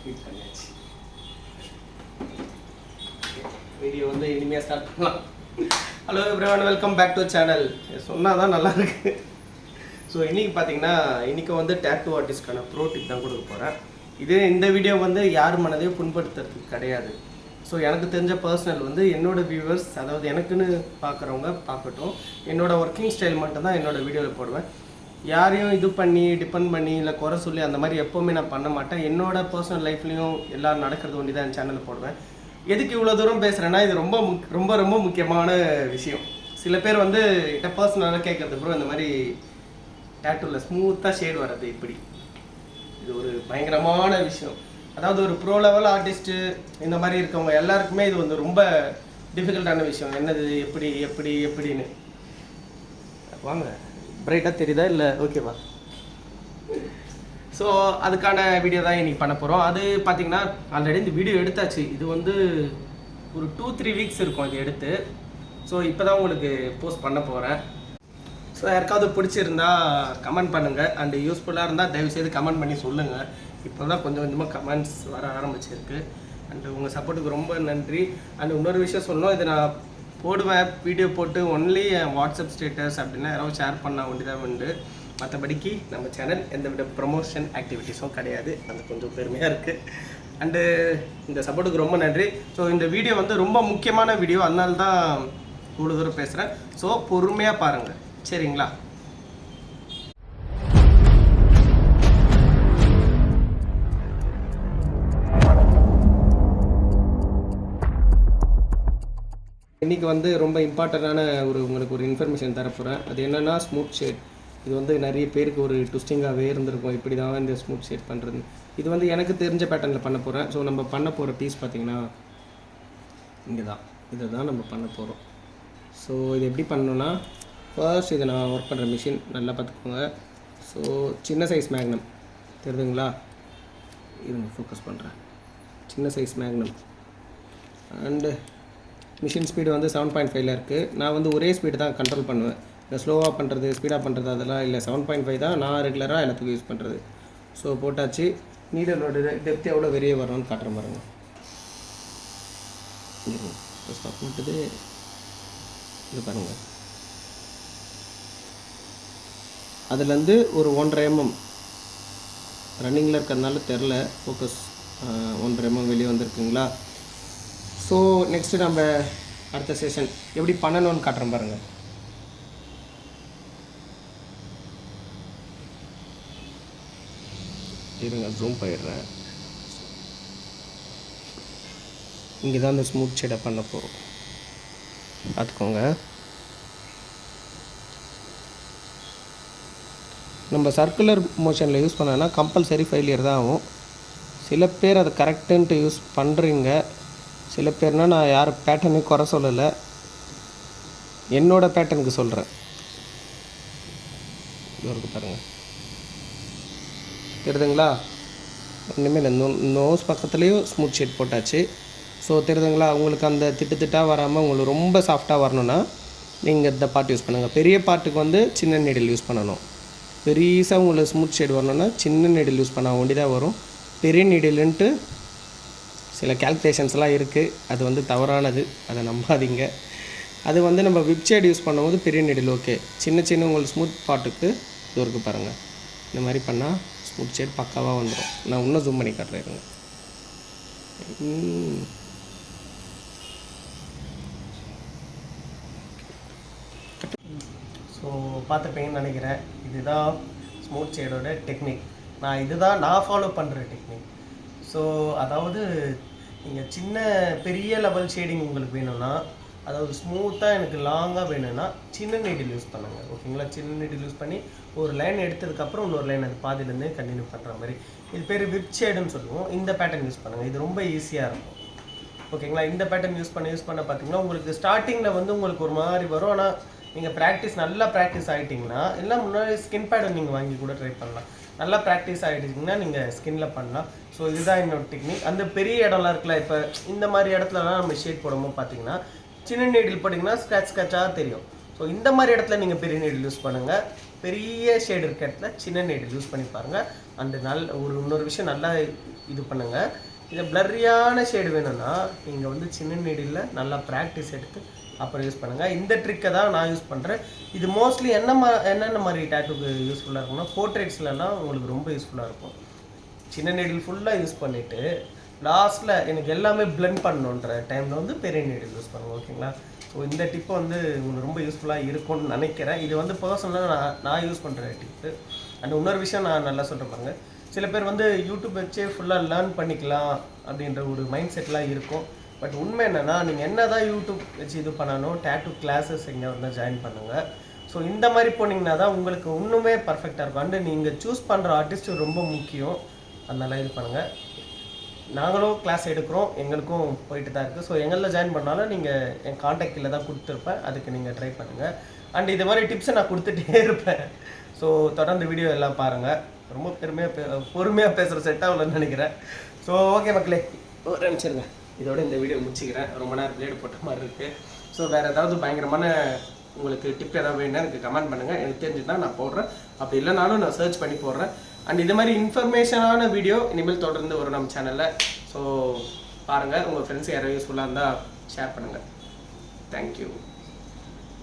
Heat பண்ணியாச்சு. Video வந்து இனிமையாக ஸ்டார்ட் பண்ணலாம். Hello everyone, welcome back to channel. சொன்னால் தான் நல்லா இருக்கு. ஸோ இன்றைக்கி பார்த்தீங்கன்னா இன்றைக்கி வந்து டேட்டூ ஆர்டிஸ்ட்கான ப்ரோ டிப் தான் கொடுக்க போகிறேன். இந்த வீடியோ வந்து யார் மனதையும் புண்படுத்துறதுக்கு கிடையாது. ஸோ எனக்கு தெரிஞ்ச பர்சனல் வந்து என்னோடய வியூவர்ஸ், அதாவது எனக்குன்னு பார்க்குறவங்க பார்க்கட்டும். என்னோடய ஒர்க்கிங் ஸ்டைல் மட்டும்தான் என்னோடய வீடியோவில் போடுவேன். யாரையும் இது பண்ணி டிபெண்ட் பண்ணி இல்லை குறை சொல்லி அந்த மாதிரி எப்போவுமே நான் பண்ண மாட்டேன். என்னோடய பர்சனல் லைஃப்லேயும் எல்லோரும் நடக்கிறது ஒண்டி தான் என் சேனலில் போடுவேன். எதுக்கு இவ்வளோ தூரம் பேசுகிறேன்னா, இது ரொம்ப ரொம்ப முக்கியமான விஷயம். சில பேர் வந்து என்கிட்ட பர்சனலாக கேட்குறது, ப்ரோ இந்த மாதிரி டேட்டூவில் ஸ்மூத்தாக ஷேட் வர்றது இப்படி, இது ஒரு பயங்கரமான விஷயம். அதாவது ஒரு ப்ரோ லெவல் ஆர்டிஸ்ட்டு இந்த மாதிரி இருக்கவங்க எல்லாருக்குமே இது வந்து ரொம்ப டிஃபிகல்ட்டான விஷயம். என்னது எப்படி எப்படி எப்படின்னு வாங்க, பிரைட்டாக தெரியுதா இல்லை ஓகேவா? ஸோ அதுக்கான வீடியோ தான் இன்றைக்கி பண்ண போகிறோம். அது பார்த்திங்கன்னா ஆல்ரெடி இந்த வீடியோ எடுத்தாச்சு. இது வந்து ஒரு 2-3 வீக்ஸ் இருக்கும் இது எடுத்து. ஸோ இப்போ தான் உங்களுக்கு போஸ்ட் பண்ண போகிறேன். ஸோ யாருக்காவது பிடிச்சிருந்தா கமெண்ட் பண்ணுங்கள். அண்டு யூஸ்ஃபுல்லாக இருந்தால் தயவுசெய்து கமெண்ட் பண்ணி சொல்லுங்கள். இப்போ தான் கொஞ்சம் கொஞ்சமாக கமெண்ட்ஸ் வர ஆரம்பிச்சிருக்கு. அண்டு உங்கள் சப்போர்ட்டுக்கு ரொம்ப நன்றி. அண்டு இன்னொரு விஷயம் சொல்லணும், இது நான் போடுவேன் வீடியோ போட்டு ஒன்லி என் வாட்ஸ்அப் ஸ்டேட்டஸ் அப்படின்னா யாராவது ஷேர் பண்ண வேண்டியதாக உண்டு. மற்றபடிக்கு நம்ம சேனல் எந்தவித ப்ரொமோஷன் ஆக்டிவிட்டீஸும் கிடையாது. அது கொஞ்சம் பெருமையாக இருக்குது. அண்டு இந்த சப்போர்ட்டுக்கு ரொம்ப நன்றி. ஸோ இந்த வீடியோ வந்து ரொம்ப முக்கியமான வீடியோ, அதனால தான் இவ்வளோ தூரம் பேசுகிறேன். ஸோ பொறுமையாக பாருங்கள், சரிங்களா? இன்றைக்கி வந்து ரொம்ப இம்பார்ட்டண்ட்டான உங்களுக்கு ஒரு இன்ஃபர்மேஷன் தரப்போகிறேன். அது என்னென்னா ஸ்மூத் ஷேட். இது வந்து நிறைய பேருக்கு ஒரு ட்விஸ்டிங்காகவே இருந்திருக்கும், இப்படி தான் இந்த ஸ்மூத் ஷேட் பண்ணுறது. இது வந்து எனக்கு தெரிஞ்ச பேட்டர்னில் பண்ண போகிறேன். ஸோ நம்ம பண்ண போகிற பீஸ் பார்த்திங்கன்னா இங்கே தான், இதை தான் நம்ம பண்ண போகிறோம். ஸோ இது எப்படி பண்ணணுன்னா, ஃபர்ஸ்ட் இதை நான் ஒர்க் பண்ணுற மிஷின் நல்லா பார்த்துக்கோங்க. ஸோ சின்ன சைஸ் மேக்னம் தெரியுதுங்களா? இருங்க ஃபோக்கஸ் பண்ணுறேன். சின்ன size Magnum and machine speed வந்து 7.5 இருக்குது. நான் வந்து ஒரே ஸ்பீடு தான் கண்ட்ரோல் பண்ணுவேன். இந்த ஸ்லோவாக பண்ணுறது ஸ்பீடாக பண்ணுறது அதெல்லாம் இல்லை. 7.5 தான் நான் ரெகுலராக எல்லாத்துக்கும் யூஸ் பண்ணுறது. ஸோ போட்டாச்சு. நீடலோட டெப்த் எவ்வளோ வெளியே வரணும்னு காட்டுற பாருங்க. ஸ்டாப் பண்ணிட்டு இது பாருங்கள். அதுலேருந்து ஒரு 1.5 mm ரன்னிங்கில் இருக்கிறதுனால தெரில, ஃபோக்கஸ் 1.5 mm வெளியே வந்துருக்குங்களா? ஸோ நெக்ஸ்ட்டு நம்ம அடுத்த செஷன் எப்படி பண்ணணும்னு காட்டுறோம் பாருங்கள். இருங்க ஜூம் போயிடுறேன். இங்கே தான் இந்த ஸ்மூத் ஷேடை பண்ண போகிறோம், பார்த்துக்கோங்க. நம்ம சர்க்குலர் மோஷனில் யூஸ் பண்ணோன்னா கம்பல்சரி ஃபெயிலியர் தான் ஆகும். சில பேர் அதை கரெக்டுன்ட்டு யூஸ் பண்ணுறீங்க, சில பேர்னால் நான் யார் பேட்டர்னையும் குறை சொல்லலை, என்னோடய பேட்டர்னுக்கு சொல்கிறேன். இவருக்கு பாருங்கள், தெரியுதுங்களா? ஒன்றுமே இல்லை, நோஸ் பக்கத்துலேயும் ஸ்மூத் ஷேட் போட்டாச்சு. ஸோ தெரியுதுங்களா? உங்களுக்கு அந்த திட்டாக வராமல் உங்களுக்கு ரொம்ப சாஃப்டாக வரணும்னா நீங்கள் இந்த பார்ட் யூஸ் பண்ணுங்கள். பெரிய பார்ட்டுக்கு வந்து சின்ன நீடில் யூஸ் பண்ணணும். பெருசாக உங்களுக்கு ஸ்மூத் ஷேட் வரணும்னா சின்ன நீடில் யூஸ் பண்ண வேண்டி தான் வரும். பெரிய நீடில்ன்ட்டு சில கேல்குலேஷன்ஸ்லாம் இருக்குது, அது வந்து தவறானது, அதை நம்பாதீங்க. அது வந்து நம்ம விப் ஷேட் யூஸ் பண்ணும்போது பெரிய நீடில் ஓகே. சின்ன உங்களுக்கு ஸ்மூத் பார்ட்டுக்கு இது இருக்குது பாருங்கள். இந்த மாதிரி பண்ணால் ஸ்மூத் ஷேட் பக்காவாக வந்துடும். நான் இன்னும் ஜூம் பண்ணி காட்டுறேன். ஸோ பார்த்துப்பீங்கன்னு நினைக்கிறேன். இதுதான் ஸ்மூத் ஷேடோட டெக்னிக். நான் ஃபாலோ பண்ணுற டெக்னிக். ஸோ அதாவது நீங்கள் பெரிய லெவல் ஷேடிங் உங்களுக்கு வேணும்னா, அதாவது ஸ்மூத்தாக எனக்கு லாங்காக வேணும்னா சின்ன நீடில் யூஸ் பண்ணுங்கள், ஓகேங்களா? சின்ன நீடில் யூஸ் பண்ணி ஒரு லைன் எடுத்ததுக்கப்புறம் இன்னொரு லைன் அது பாதியிலேருந்தே கண்டினியூ பண்ணுற மாதிரி. இது பேர் விப் ஷேடுன்னு சொல்லுவோம். இந்த பேட்டர்ன் யூஸ் பண்ணுங்கள், இது ரொம்ப ஈஸியாக இருக்கும், ஓகேங்களா? இந்த பேட்டர்ன் யூஸ் பண்ண பார்த்தீங்கன்னா உங்களுக்கு ஸ்டார்டிங்கில் வந்து உங்களுக்கு ஒரு மாதிரி வரும். ஆனால் நீங்கள் நல்லா ப்ராக்டிஸ் ஆகிட்டிங்கன்னா, இல்லை முன்னாடி ஸ்கின் பேடை நீங்கள் வாங்கி கூட ட்ரை பண்ணலாம். நல்லா ப்ராக்டிஸ் ஆகிட்டிங்கன்னா நீங்கள் ஸ்கின்னில் பண்ணலாம். ஸோ இதுதான் என்னோட டெக்னிக். அந்த பெரிய இடம்லாம் இருக்குல்ல, இப்போ இந்த மாதிரி இடத்துலலாம் நம்ம ஷேட் போடும்போது பார்த்தீங்கன்னா சின்ன நீடில் போட்டிங்கன்னா ஸ்க்ராட்சாக தெரியும். ஸோ இந்த மாதிரி இடத்துல நீங்கள் பெரிய நீடில் யூஸ் பண்ணுங்கள். பெரிய ஷேடு இருக்க இடத்துல சின்ன நீடில் யூஸ் பண்ணி பாருங்கள். அண்டு இன்னொரு விஷயம் நல்லா இது பண்ணுங்கள். இதை பிளரியான ஷேடு வேணும்னா நீங்கள் வந்து சின்ன நீடில் நல்லா ப்ராக்டிஸ் எடுத்து அப்புறம் யூஸ் பண்ணுங்கள். இந்த ட்ரிக்கை தான் நான் யூஸ் பண்ணுறேன். இது மோஸ்ட்லி என்னென்ன மாதிரி டேட்டூக்கு யூஸ்ஃபுல்லாக இருக்கும்னா போர்ட்ரேட்ஸ்லாம் உங்களுக்கு ரொம்ப யூஸ்ஃபுல்லாக இருக்கும். சின்ன நீடில் ஃபுல்லாக யூஸ் பண்ணிவிட்டு லாஸ்ட்டில் எனக்கு எல்லாமே பிளெண்ட் பண்ணணுன்ற டைமில் வந்து பெரிய நீடில் யூஸ் பண்ணுங்கள். ஓகேங்களா? ஸோ இந்த டிப்பு வந்து உங்களுக்கு ரொம்ப யூஸ்ஃபுல்லாக இருக்கும்னு நினைக்கிறேன். இது வந்து பர்சனலாக நான் யூஸ் பண்ணுற டிப்பு. அண்ட் இன்னொரு விஷயம் நான் நல்லா சொல்கிறேன் பாருங்க. சில பேர் வந்து யூடியூப் வச்சே ஃபுல்லாக லேர்ன் பண்ணிக்கலாம் அப்படின்ற ஒரு மைண்ட் செட்லாம் இருக்கும். பட் உண்மை என்னென்னா நீங்கள் என்ன தான் யூடியூப் வச்சு இது பண்ணணும், டேட்டூ கிளாஸஸ் எங்கே வந்து ஜாயின் பண்ணுங்கள். ஸோ இந்த மாதிரி போனீங்கன்னா தான் உங்களுக்கு இன்னுமே பர்ஃபெக்டாக இருக்கும். அண்டு நீங்கள் சூஸ் பண்ணுற ஆர்டிஸ்ட்டு ரொம்ப முக்கியம். அதனால் இது பண்ணுங்கள். நாங்களும் கிளாஸ் எடுக்கிறோம், எங்களுக்கும் போயிட்டு தான் இருக்குது. ஸோ எங்களில் ஜாயின் பண்ணாலும் நீங்கள் என் காண்டாக்டில் தான் கொடுத்துருப்பேன். அதுக்கு நீங்கள் ட்ரை பண்ணுங்கள். அண்ட் இது மாதிரி டிப்ஸை நான் கொடுத்துட்டே இருப்பேன். ஸோ தொடர்ந்து வீடியோ எல்லாம் பாருங்கள். ரொம்ப பொறுமையாக பேசுகிற செட் ஆகலன்னு நினைக்கிறேன். ஸோ ஓகே மக்களே, ஒரு நிமிஷம் இதோட இந்த வீடியோ முடிச்சுக்கிறேன். ரொம்ப நேரம் பிளேடு போட்ட மாதிரி இருக்குது. ஸோ வேறு ஏதாவது பயங்கரமான உங்களுக்கு டிப் ஏதாவது வேணும்னா எனக்கு கமெண்ட் பண்ணுங்கள். எனக்கு தெரிஞ்சுன்னா நான் போடுறேன். அப்படி இல்லைனாலும் நான் சர்ச் பண்ணி போடுறேன். அண்ட் இது மாதிரி இன்ஃபர்மேஷனான வீடியோ இனிமேல் தொடர்ந்து வரும் நம்ம சேனலில். ஸோ பாருங்கள், உங்கள் ஃப்ரெண்ட்ஸ் யாராவது யூஸ்ஃபுல்லாக இருந்தால் ஷேர் பண்ணுங்கள். தேங்க்யூ.